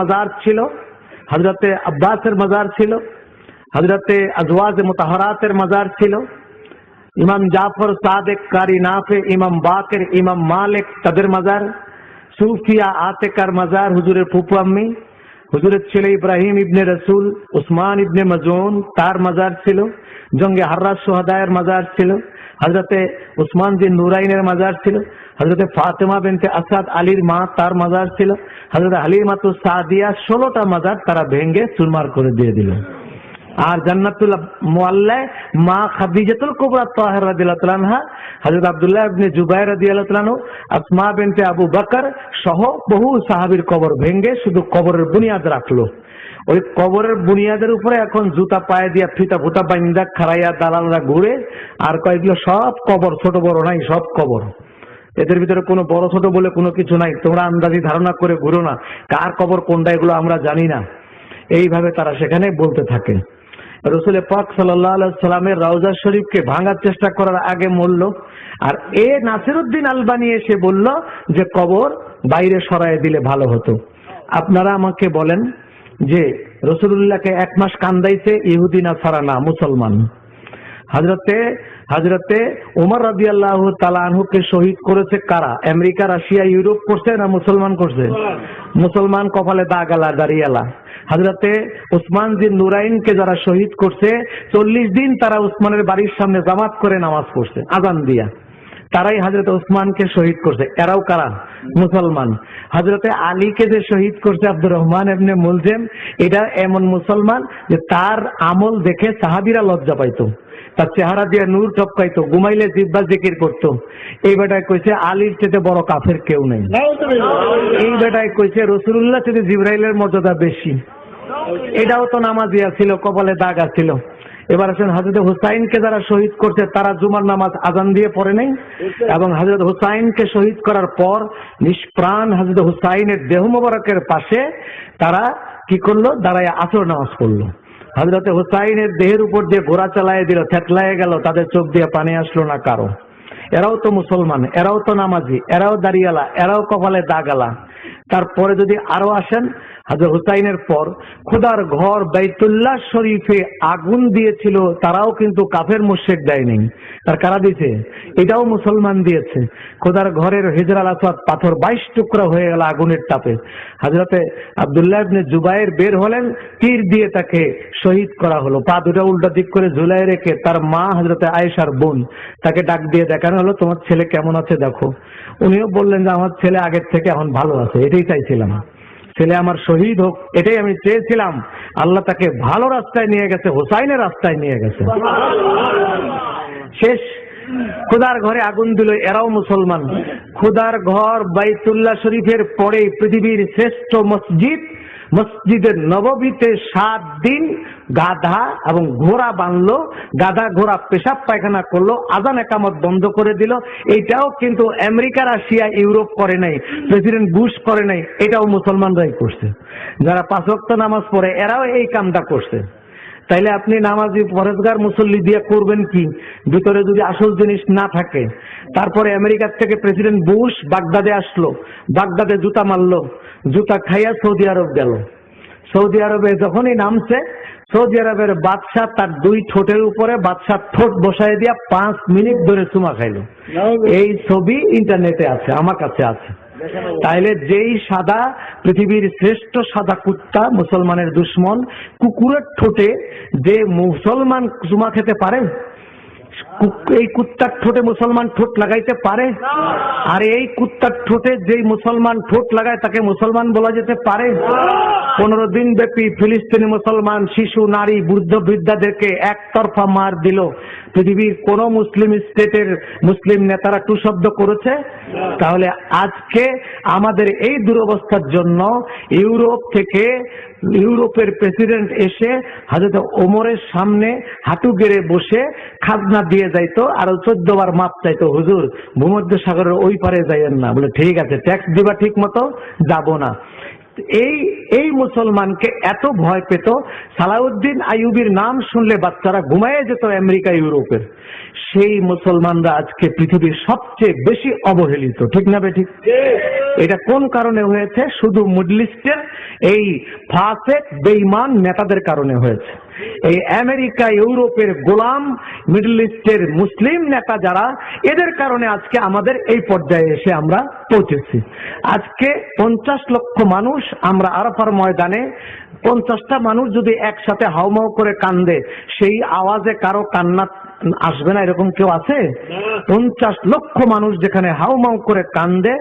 মাজার ছিল, হযরতে আব্বাসের মাজার ছিল, হযরতে আজওয়াজ মুতাহহারাতের মাজার ছিল, ইমাম জাফর সাদেক কারি নাফে, ইমাম বাকের, ইমাম মালিক তাদের মাজার, সুফিয়া আতেকার মাজার, হুজুরের ফুফু আম্মি, হুজুরের ছেলে ইব্রাহিম ইবনে রসুল, উসমান ইবনে মাজুন তার মাজার ছিল, জঙ্গে হাররাজ সুহাদায়ের মাজার ছিল, হযরতে উসমান বিন নুরাইনের মাজার ছিল, হযরতে ফাতেমা বিনতে আসাদ আলীর মা তার মাজার ছিল, হযরত হালিমাতুস সাদিয়া 16টা মাজার তারা ভেঙে চুরমার করে দিয়ে দিল। আর জান্নাতুল মুআল্লায় মা খাদিজাতুল কুবরা তাহেরা রাদিয়াল্লাহু তাআলা আনহা, হযরত আব্দুল্লাহ ইবনে জুবাইর রাদিয়াল্লাহু তাআলা আনহু, আসমা বিনতে আবু বকর সহ বহু সাহাবীর কবর ভেঙে শুধু কবরের বুনিয়াদ রাখলো। ওই কবরের বুনিয়াদের উপরে এখন জুতা পায়ে দিয়া ফিতা ফুটা বাইন্দা খাড়াইয়া দালালরা ঘুরে, আর কয়েকগুলো সব কবর, ছোট বড় নাই, সব কবর। এদের ভিতরে কোনো বড় ছোট বলে কোনো কিছু নাই, তোমরা আন্দাজি ধারণা করে ঘুরো না, কার কবর কোনটা এগুলো আমরা জানি না। এইভাবে তারা সেখানে বলতে থাকে। রাসূল পাক সাল্লাল্লাহু আলাইহি সাল্লামের রওজা শরীফকে ভাঙার চেষ্টা করার আগে মরল, আর নাসিরউদ্দিন আলবানী এসে বলল যে কবর বাইরে সরায় দিলে ভালো হতো। আপনারা আমাকে বলেন যে রাসূলুল্লাহকে 1 মাস কান্দাইছে ইহুদি না সারা না মুসলমান। হযরতে ওমর রাদিয়াল্লাহু তাআলা আনহুকে শহীদ করেছে কারা? আমেরিকা, রাশিয়া, ইউরোপ করছে না মুসলমান করছে? মুসলমান কপালে দাগালা দাঁড়িয়ালা। হযরতে উসমান বিন নুরাইনকে যারা শহীদ করছে 40 দিন তারা উসমানের বাড়ির সামনে জামাত করে নামাজ পড়ছে আযান দিয়া, তারাই হযরতে উসমানকে শহীদ করছে। এরাও কারা? মুসলমান। হযরতে আলীকে যে শহীদ করছে আব্দুর রহমান ইবনে মুলজিম, এটা এমন মুসলমান যে তার আমল দেখে সাহাবীরা লজ্জা পাইতো, তার চেহারা দিয়ে নূর টপকাইতো, ঘুমাইলে জিহ্বা জিকির করতো। এই বেটায় কইছে আলীর চেয়ে বড় কাফের কেউ নেই। এই বেটায় কইছে রাসূলুল্লাহ থেকে জিবরাইলের মর্যাদা বেশি। এটাও তো নামাজিয়া ছিল, কপালে দাগ আছিল। এবার আসেন হযরত হুসাইনকে যারা শহীদ করছে তারা জুমার নামাজ আজান দিয়ে পড়ে নাই, এবং হযরত হুসাইনকে শহীদ করার পর নিষ্প্রাণ হযরত হুসাইনের দেহ মোবারকের পাশে তারা কি করলো? দাঁড়ায় আসর নামাজ পড়লো। হযরতে হুসাইনের দেহের উপর দিয়ে ঘোড়া চালায় দিল, থেতলায় গেল, তাদের চোখ দিয়ে পানি আসলো না কারো। এরাও তো মুসলমান, এরাও তো নামাজি, এরাও দাঁড়িয়ালা, এরাও কপালে দাগালা। তারপরে যদি আরো আসেন, হযরত হুসাইনের পর খোদার ঘর বাইতুল্লাহ শরীফে আগুন দিয়েছিল, তারাও কিন্তু কাফের মুশরিক দেয়নি। তার কারা দিয়েছে? এটাও মুসলমান দিয়েছে। খোদার ঘরের হিজরাল আসওয়াদ পাথর 22 টুকরা হয়ে গেল আগুনের তাপে। হযরতে আব্দুল্লাহ ইবনে জুবাইর বের হলেন, তীর দিয়ে তাকে শহীদ করা হলো। পা দুটো উল্টা দিক করে ঝুলাই রেখে তার মা হযরতে আয়েশার বোন, তাকে ডাক দিয়ে দেখানো হলো, তোমার ছেলে কেমন আছে দেখো। উনিও বললেন যে আমার ছেলে আগের থেকে এখন ভালো আছে, এটাই চাইছিলাম, ছেলে আমার শহীদ হোক, এটাই আমি চেয়েছিলাম। আল্লাহ তাকে ভালো রাস্তায় নিয়ে গেছে, হুসাইনের রাস্তায় নিয়ে গেছে। শেষ খোদার ঘরে আগুন দিল, এরাও মুসলমান। খোদার ঘর বাইতুল্লাহ শরীফের পরে পৃথিবীর শ্রেষ্ঠ মসজিদ, মসজিদের নববীতে 7 দিন গাধা এবং ঘোড়া বাঁধলো, গাধা ঘোড়া পেশাব পায়খানা করলো, আজান একামত বন্ধ করে দিল। এইটাও কিন্তু আমেরিকা, রাশিয়া, ইউরোপ করে নাই, প্রেসিডেন্ট বুশ করে নাই, এটাও মুসলমানরাই করছে। যারা 5 ওয়াক্ত নামাজ পড়ে এরাও এই কামটা করছে। তাইলে আপনি নামাজি পরেজগার মুসল্লি দিয়ে করবেন কি, ভিতরে যদি আসল জিনিস না থাকে? তারপরে আমেরিকার থেকে প্রেসিডেন্ট বুশ বাগদাদে আসলো, বাগদাদে জুতা মারলো, জুতা খাইয়া সৌদি আরব গেল। সৌদি আরবে যখনই নামছে, সৌদি আরবের বাদশাহ তার 2 ঠোঁটের উপরে বাদশাহ ঠোঁট বসায় দিয়া 5 মিনিট ধরে চুমা খাইলো। এই ছবি ইন্টারনেটে আছে, আমার কাছে আছে। তাইলে যেই সাদা, পৃথিবীর শ্রেষ্ঠ সাদা কুত্তা, মুসলমানের দুশ্মন, কুকুরের ঠোঁটে যে মুসলমান চুমা খেতে পারে, এই কুত্তার ঠোঁটে মুসলমান ঠোঁট লাগাইতে পারে? আর এই কুত্তার ঠোঁটে যেই মুসলমান ঠোঁট লাগায় তাকে মুসলমান বলা যেতে পারে? 15 দিন ব্যাপী ফিলিস্তিনি মুসলমান শিশু, নারী, বৃদ্ধ বৃদ্ধাদেরকে একতরফা মার দিল। পৃথিবীর কোন মুসলিম স্টেটের মুসলিম নেতারা টু শব্দ করেছে? তাহলে আজকে আমাদের এই দুরবস্থার জন্য ইউরোপ থেকে ইউরোপের প্রেসিডেন্ট এসে হযরত ওমরের সামনে হাঁটু গেড়ে বসে খাজনা দিয়ে যাইতো, আর 14 বার মাপ চাইতো, হুজুর ভূমধ্য সাগরের ওই পারে যাইয়েন না। বলে ঠিক আছে, ট্যাক্স দিবা ঠিক মতো, যাব না। এই এই মুসলমানকে এত ভয় পেত, সালাউদ্দিন আইয়ুবীর নাম শুনলে বাচ্চারা ঘুমায় যেত আমেরিকা ইউরোপের। সেই মুসলমানরা আজকে পৃথিবীর সবচেয়ে বেশি অবহেলিত, ঠিক না বেঠিক? এটা কোন কারণে হয়েছে? শুধু মিডল ইস্টের এই ফাসেক বেঈমান নেতাদের কারণে হয়েছে। এই আমেরিকা ইউরোপের গোলাম মিডল ইস্টের মুসলিম নেতা যারা, এদের কারণে আজকে আমাদের এই পর্যায়ে এসে আমরা পৌঁছেছি। আজকে 50 লক্ষ মানুষ আমরা আরাফার ময়দানে, 50টা মানুষ যদি একসাথে হাউমাউ করে কান্দে, সেই আওয়াজে কারো কান্না আসবে না এরকম কেউ আছে? 50 লক্ষ মানুষ যেখানে হাউমাউ করে কান্দে,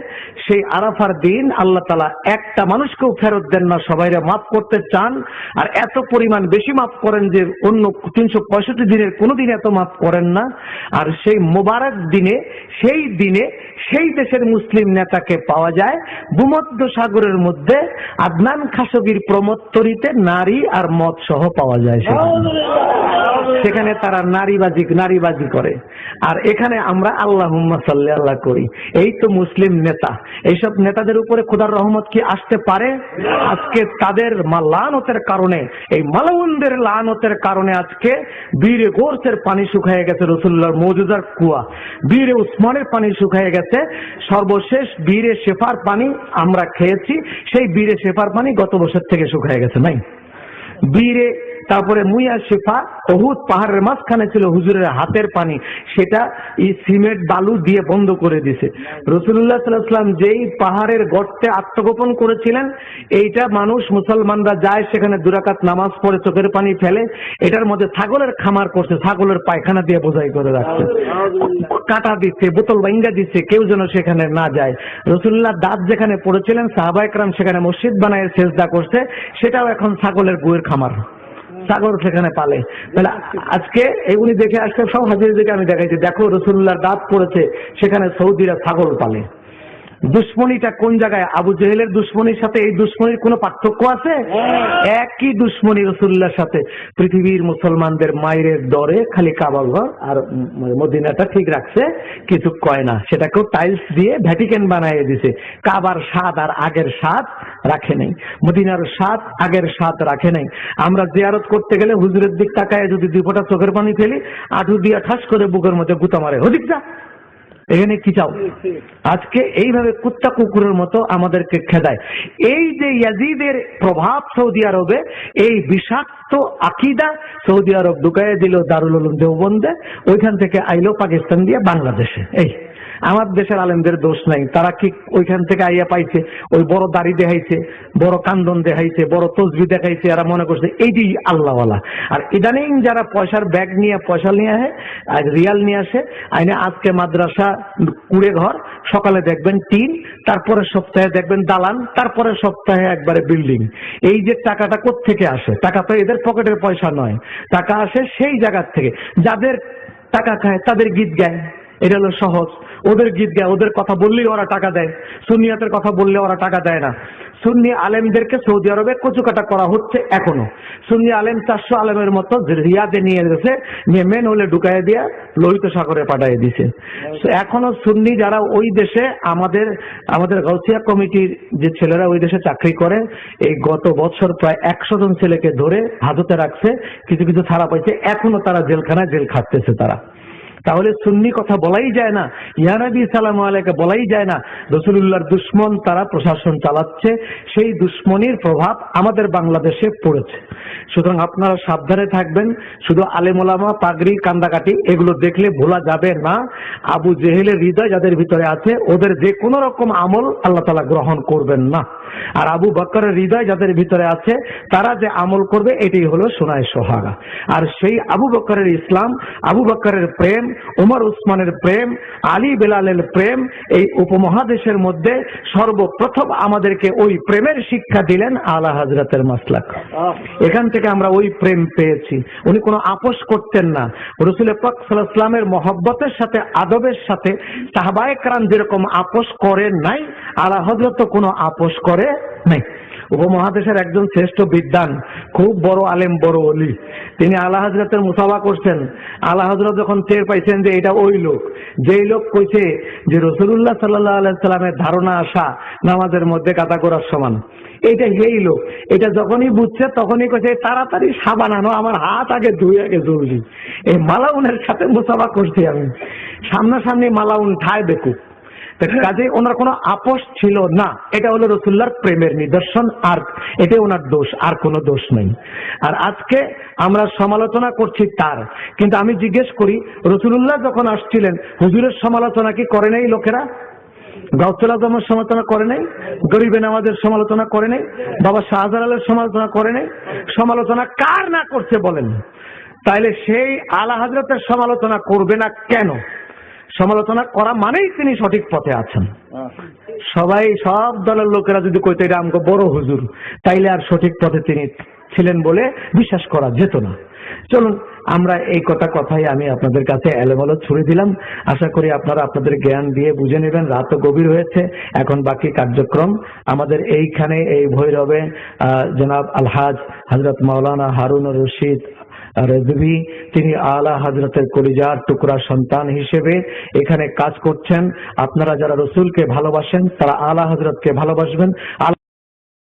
সেই আরাফার দিন আল্লাহ তাআলা একটা মানুষকেও ফেরত দেন না, সবাইরে মাফ করতে চান। আর এত পরিমাণ বেশি মাফ করেন যে অন্য 365 দিনের কোনো দিন এত মাফ করেন না। আর সেই মোবারক দিনে, সেই দিনে সেই দেশের মুসলিম নেতাকে পাওয়া যায় ভূমধ্য সাগরের মধ্যে আদনান খাশোগির প্রমোত্তরিতে নারী আর মদ সহ পাওয়া যায়। সেখানে তারা নারীবাজি করে, আর এখানে আমরা আল্লাহুম্মা সাল্লি আল্লাহ করি। এই তো মুসলিম নেতা। এইসব নেতাদের উপরে খোদার রহমত কি আসতে পারে? আজকে তাদের লানতের কারণে, এই মালাউনদের লানতের কারণে আজকে বীরে গোরসের পানি শুকিয়ে গেছে, রাসূলুল্লাহর মুজিজার কুয়া। বীরে উসমানের পানি শুকিয়ে গেছে, সর্বশেষ বীরে শেফার পানি আমরা খেয়েছি। সেই বীরে শেফার পানি গত বছর থেকে শুকিয়ে গেছে, নাই বীরে। তারপরে মুইয়া শেফা উহুদ পাহাড়ের মাঝখানে ছিল হুজুরের হাতের পানি, সেটা এই সিমেন্ট বালু দিয়ে বন্ধ করে দিছে। রাসূলুল্লাহ সাল্লাল্লাহু আলাইহি ওয়াসাল্লাম যেই পাহাড়ের গর্তে আত্মগোপন করেছিলেন, এইটা মানুষ মুসলমানরা যায় সেখানে 2 রাকাত নামাজ পড়ে চোখের পানি ফেলে, এটার মধ্যে ছাগলের খামার করছে, ছাগলের পায়খানা দিয়ে বোঝাই করে রাখছে, কাটা দিচ্ছে, বোতল ভাঙা দিচ্ছে, কেউ যেন সেখানে না যায়। রাসূলুল্লাহ দাঁত যেখানে পড়েছিলেন, সাহাবায়ে কেরাম সেখানে মসজিদ বানায় সেজদা করছে, সেটাও এখন ছাগলের গুয়ের খামার, ছাগল সেখানে পালে। তাহলে আজকে এগুলি দেখে আসলে সব হাজিরদেরকে আমি দেখাইছি, দেখো রাসূলুল্লাহর দাঁত পড়েছে, সেখানে সৌদিরা ছাগল পালে। দুশ্মনীটা কোন জায়গায়? আবু জেহেলের দুশ্মনীর সাথে এই দুশ্মনীর কোনো পার্থক্য আছে? একই দুশ্মনী রাসূলুল্লাহর সাথে। পৃথিবীর মুসলমানদের মায়ের দরে খালি কাবা ঘর আর মদিনাটা ঠিক রাখছে, কিছু কয় না। সেটাকেও টাইলস দিয়ে ভ্যাটিকান বানিয়ে দিছে। কাবার স্বাদ আর আগের স্বাদ রাখে নাই, মদিনার স্বাদ আগের স্বাদ রাখে নাই। আমরা জিয়ারত করতে গেলে হুজুরের দিক তাকায় যদি 2 ফোঁটা চোখের পানি ফেলি, আঁটু দিয়ে ঠাস করে বুকের মধ্যে গুতা মারে, হদিক যা, এখানে কি চাও? আজকে এইভাবে কুত্তা কুকুরের মতো আমাদেরকে খেদায়। এই যে ইয়াজিদের প্রভাব সৌদি আরবে, এই বিষাক্ত আকিদা সৌদি আরব ঢুকাইয়া দিল দারুল উলুম দেওবন্দে, ওইখান থেকে আইলো পাকিস্তান দিয়ে বাংলাদেশে। এই আমার দেশের আলেমদের দোষ নাই, তারা কি ওইখান থেকে আইয়া পাইছে, ওই বড় দাড়ি দেখাইছে, বড় কান্দন দেখাইছে, বড় তসবি দেখাইছে, এরা মনে করছে এইটি আল্লাহওয়ালা। আর ইদানিং যারা পয়সার ব্যাগ নিয়ে পয়সা নিয়ে আসে আর রিয়াল নিয়ে আসে, আইনে আজকে মাদ্রাসা কুড়ে ঘর, সকালে দেখবেন টিন, তারপরে সপ্তাহে দেখবেন দালান, তারপরে সপ্তাহে একবারে বিল্ডিং। এই যে টাকাটা কোত্থেকে আসে? টাকা তো এদের পকেটের পয়সা নয়, টাকা আসে সেই জায়গার থেকে। যাদের টাকা খায় তাদের গীত গায়, এটা হলো সহজ। ওদের গীত গায়, ওদের কথা বললেই ওরা টাকা দেয়। সুন্নিয়াতের কথা বললে ওরা টাকা দেয় না। সুন্নি আলেমদেরকে সৌদি আরবে কচুকাটা করা হচ্ছে এখনো। সুন্নি আলেম 400 আলেমের মতো রিয়াদে নিয়ে গেছে, নিয়ে মেন হলে ঢুকাই দিয়া লোহিত সাগরে পাঠিয়ে দিছে। এখনো সুন্নি যারা ওই দেশে, আমাদের গাউসিয়া কমিটির যে ছেলেরা ওই দেশে চাকরি করে, এই গত বছর প্রায় 100 জন ছেলেকে ধরে হাজতে রাখছে, কিছু কিছু ছাড়া পাইছে, এখনো তারা জেলখানায় জেল খাটতেছে তারা। তাহলে সুন্নি কথা বলাই যায় না, ইয়া নবী সাল্লাল্লাহু আলাইহি বলাই যায় না। রাসূলুল্লাহর দুশমন তারা প্রশাসন চালাচ্ছে, সেই দুশমনির প্রভাব আমাদের বাংলাদেশে পড়েছে। সুতরাং আপনারা সাবধানে থাকবেন। শুধু আলেম ওলামা, পাগড়ি, কান্দাকাটি এগুলো দেখলে ভোলা যাবে না। আবু জেহেলের হৃদয় যাদের ভিতরে আছে, ওদের যে কোনো রকম আমল আল্লাহ তাআলা গ্রহণ করবেন না। আর আবু বকরের হৃদয় যাদের ভিতরে আছে, তারা যে আমল করবে এটাই হলো সোনায় সোহাগা। আর সেই আবু বকরের ইসলাম, আবু বকরের প্রেম, ওমর উসমানের প্রেম, আলী বেলালের প্রেম, এই উপমহাদেশের মধ্যে সর্বপ্রথম আমাদেরকে ওই প্রেমের শিক্ষা দিলেন আলা হযরতের মাসলাক। এখান থেকে আমরা ওই প্রেম পেয়েছি। উনি কোনো আপোষ করতেন না। রাসূল পাক সাল্লাল্লাহু আলাইহি ওয়াসাল্লামের মহব্বতের সাথে, আদবের সাথে সাহাবায়ে কেরাম যেরকম আপোষ করে নাই, আলা হযরত কোনো আপোষ করে নাই। উপমহাদেশের একজন শ্রেষ্ঠ বিদ্বান, খুব বড় আলেম, বড় ওলি। তিনি আলা হযরতের মুসাফা করছেন। আলা হযরত যখন টের পাইছেন যে এটা ওই লোক, যেই লোক কইছে যে রাসূলুল্লাহ সাল্লাল্লাহু আলাইহি সাল্লামের ধারণা আসা নামাজের মধ্যে কাদা করার সমান, এইটা সেই লোক। এটা যখনই বুঝছে তখনই কইছে তাড়াতাড়ি সাবান আনো, আমার হাত আগে ধুয়ে আগে জরুরি। এই মালাউনের সাথে মুসাফা করছি আমি, সামনাসামনি মালাউন ঠায় বেকুব। কাজে ওনার কোনো আপোষ ছিল না। এটা হলো রাসূলুল্লাহর প্রেমের নিদর্শন, আর এটা ওনার দোষ, আর কোনো দোষ নেই। আর আজকে আমরা সমালোচনা করছি তার, কিন্তু আমি জিজ্ঞেস করি রাসূলুল্লাহ যখন আসছিলেন হুজুরের সমালোচনা কি করে নাই লোকেরা? গাউসুল আজমের সমালোচনা করে নাই? গরিবে নামাজের সমালোচনা করে নাই? বাবা শাহজালালের সমালোচনা করে নাই? সমালোচনা কার না করছে বলেন? তাইলে সেই আলা হযরতের সমালোচনা করবে না কেন? সমালোচনা করা মানেই তিনি সঠিক পথে আছেন। সবাই, সব দলের লোকেরা যদি কইতো এটা আমাকে বড় হুজুর, তাইলে আর সঠিক পথে তিনি ছিলেন বলে বিশ্বাস করা যেত না। চলুন, আমরা এই কথাই আমি আপনাদের কাছে এলোমেলো ছুড়ে দিলাম। আশা করি আপনারা আপনাদের জ্ঞান দিয়ে বুঝে নেবেন। রাতও গভীর হয়েছে, এখন বাকি কার্যক্রম আমাদের এইখানে এই ভৈরবে জনাব আলহাজ হযরত মাওলানা হারুন রশিদ রেজভী, তিনি আলা হযরতের কলিজার টুকরা সন্তান হিসেবে এখানে কাজ করছেন। আপনারা যারা রসুলকে ভালোবাসেন তারা আলা হযরতকে ভালোবাসবেন।